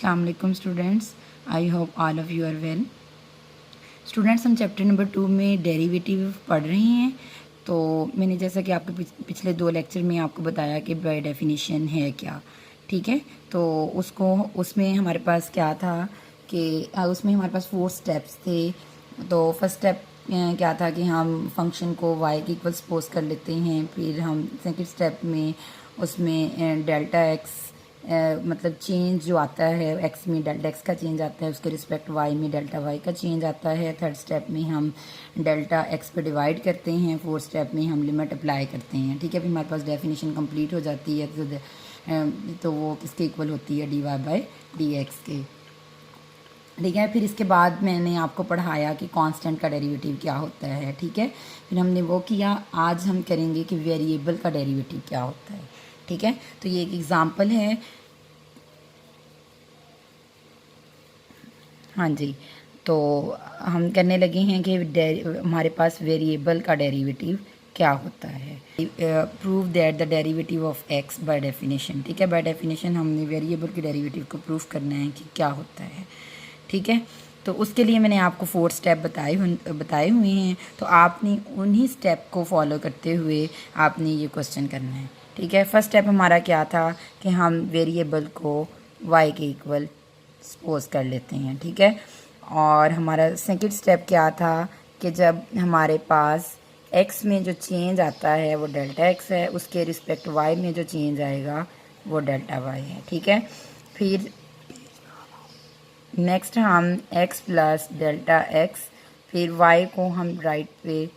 अस्सलाम वालेकुम students, I hope all of you are well. Students, हम चैप्टर नंबर 2 में डेरिवेटिव पढ़ रहे हैं। तो मैंने जैसा कि आपके पिछले 2 लेक्चर में आपको बताया कि बाय डेफिनेशन है क्या, ठीक है। तो उसमें हमारे पास क्या था कि उसमें हमारे पास 4 स्टेप्स थे। तो फर्स्ट स्टेप क्या था कि हम फंक्शन को y के इक्वल सपोज कर लेते हैं। फिर हम सेकंड स्टेप में उसमें डेल्टा एक्स मतलब चेंज जो आता है x में डेल्टा x का चेंज आता है, उसके रिस्पेक्ट y में डेल्टा y का चेंज आता है। थर्ड स्टेप में हम डेल्टा x पे डिवाइड करते हैं। फोर्थ स्टेप में हम लिमिट अप्लाई करते हैं, ठीक है। फिर हमारे पास डेफिनेशन कंप्लीट हो जाती है। तो वो किसके इक्वल होती है, dy/dx के, ठीक है। फिर इसके बाद मैंने आपको पढ़ाया कि कांस्टेंट का डेरिवेटिव क्या होता है, ठीक है। फिर हमने वो किया। आज हम करेंगे कि वेरिएबल का डेरिवेटिव क्या होता है, ठीक है। तो ये एक एग्जांपल है। हाँ जी, तो हम करने लगे हैं कि हमारे पास वेरिएबल का डेरिवेटिव क्या होता है। Prove that the derivative of x by definition, ठीक है। बाय डेफिनेशन हमने वेरिएबल के डेरिवेटिव को प्रूव करना है कि क्या होता है, ठीक है। तो उसके लिए मैंने आपको 4 स्टेप बताए हुए हैं। तो आपने उन्हीं स्टेप को फॉलो करते हुए आपने ये क्वेश्चन करना है, ठीक है। फर्स्ट स्टेप हमारा क्या था कि हम वेरिएबल को y के इक्वल सपोज कर लेते हैं, ठीक है। और हमारा सेकंड स्टेप क्या था कि जब हमारे पास x में जो चेंज आता है वो डेल्टा x है, उसके रिस्पेक्ट y में जो चेंज आएगा वो डेल्टा y है, ठीक है। फिर नेक्स्ट हम x प्लस डेल्टा x, फिर y को हम राइट पे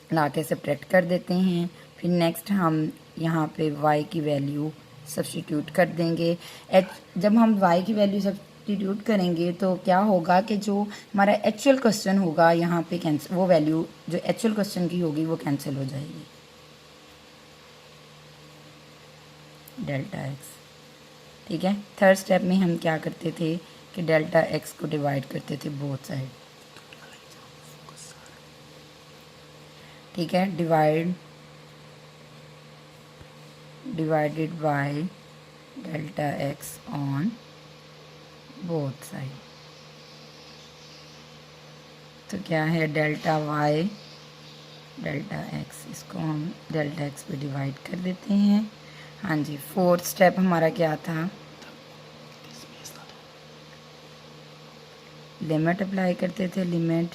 ला के सब्ट्रैक्ट कर देते हैं। फिर नेक्स्ट हम यहाँ पे y की वैल्यू सब्स्टिट्यूट कर देंगे। जब हम y की वैल्यू सब्स्टिट्यूट करेंगे तो क्या होगा कि जो हमारा एक्चुअल क्वेश्चन होगा यहाँ पे कैंसिल, वो वैल्यू जो एक्चुअल क्वेश्चन की होगी वो कैंसिल हो जाएगी, डेल्टा x, ठीक है। थर्ड स्टेप में हम क्या करते थे कि डेल्टा x को डिवाइड करते थे बोथ साइड, ठीक है। Divided by delta x on both side. तो क्या है डेल्टा y डेल्टा x, इसको हम डेल्टा x पे डिवाइड कर देते हैं। हाँ जी, फोर्थ स्टेप हमारा क्या था, लिमिट अप्लाई करते थे। Limit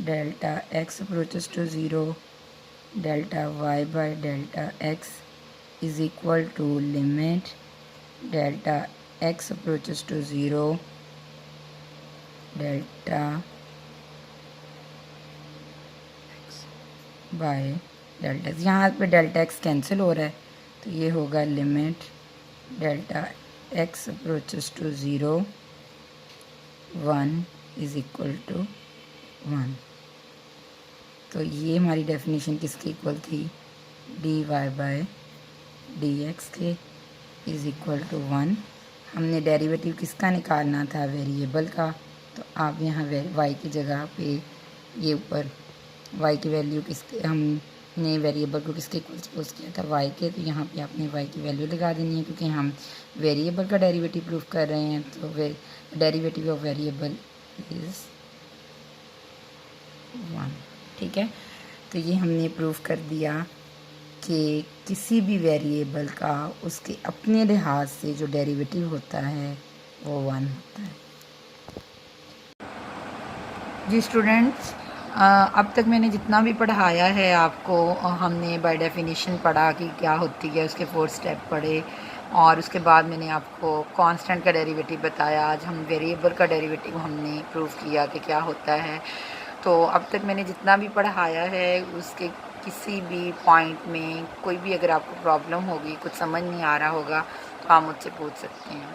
delta x approaches to 0 delta y by delta x is equal to limit delta x approaches to 0 delta by delta. यहाँ पे डेल्टा x कैंसिल हो रहा है तो ये होगा limit delta x approaches to 0 1 is equal to 1। तो ये हमारी डेफिनेशन किसके इक्वल थी, dy/dx के इज इक्वल टू 1। हमने डेरिवेटिव किसका निकालना था, वेरिएबल का। तो आप यहाँ y की जगह पे ये ऊपर y की वैल्यू किसके, हमने वेरिएबल को किसके इक्वल सपोज किया था, y के। तो यहाँ पे आपने y की वैल्यू लगा देनी है क्योंकि हम वेरिएबल का डेरिवेटिव प्रूफ कर रहे हैं। तो डेरिवेटिव ऑफ वेरिएबल इज़ 1, ठीक है। तो ये हमने प्रूफ कर दिया कि किसी भी वेरिएबल का उसके अपने लिहाज से जो डेरिवेटिव होता है वो 1 होता है। जी स्टूडेंट्स, अब तक मैंने जितना भी पढ़ाया है आपको, हमने बाय डेफिनेशन पढ़ा कि क्या होती है, उसके 4 स्टेप पढ़े और उसके बाद मैंने आपको कांस्टेंट का डेरिवेटिव बताया। आज हम वेरिएबल का डेरिवेटिव हमने प्रूफ किया कि क्या होता है। तो अब तक मैंने जितना भी पढ़ाया है उसके किसी भी पॉइंट में कोई भी अगर आपको प्रॉब्लम होगी, कुछ समझ नहीं आ रहा होगा तो आप मुझसे पूछ सकते हैं।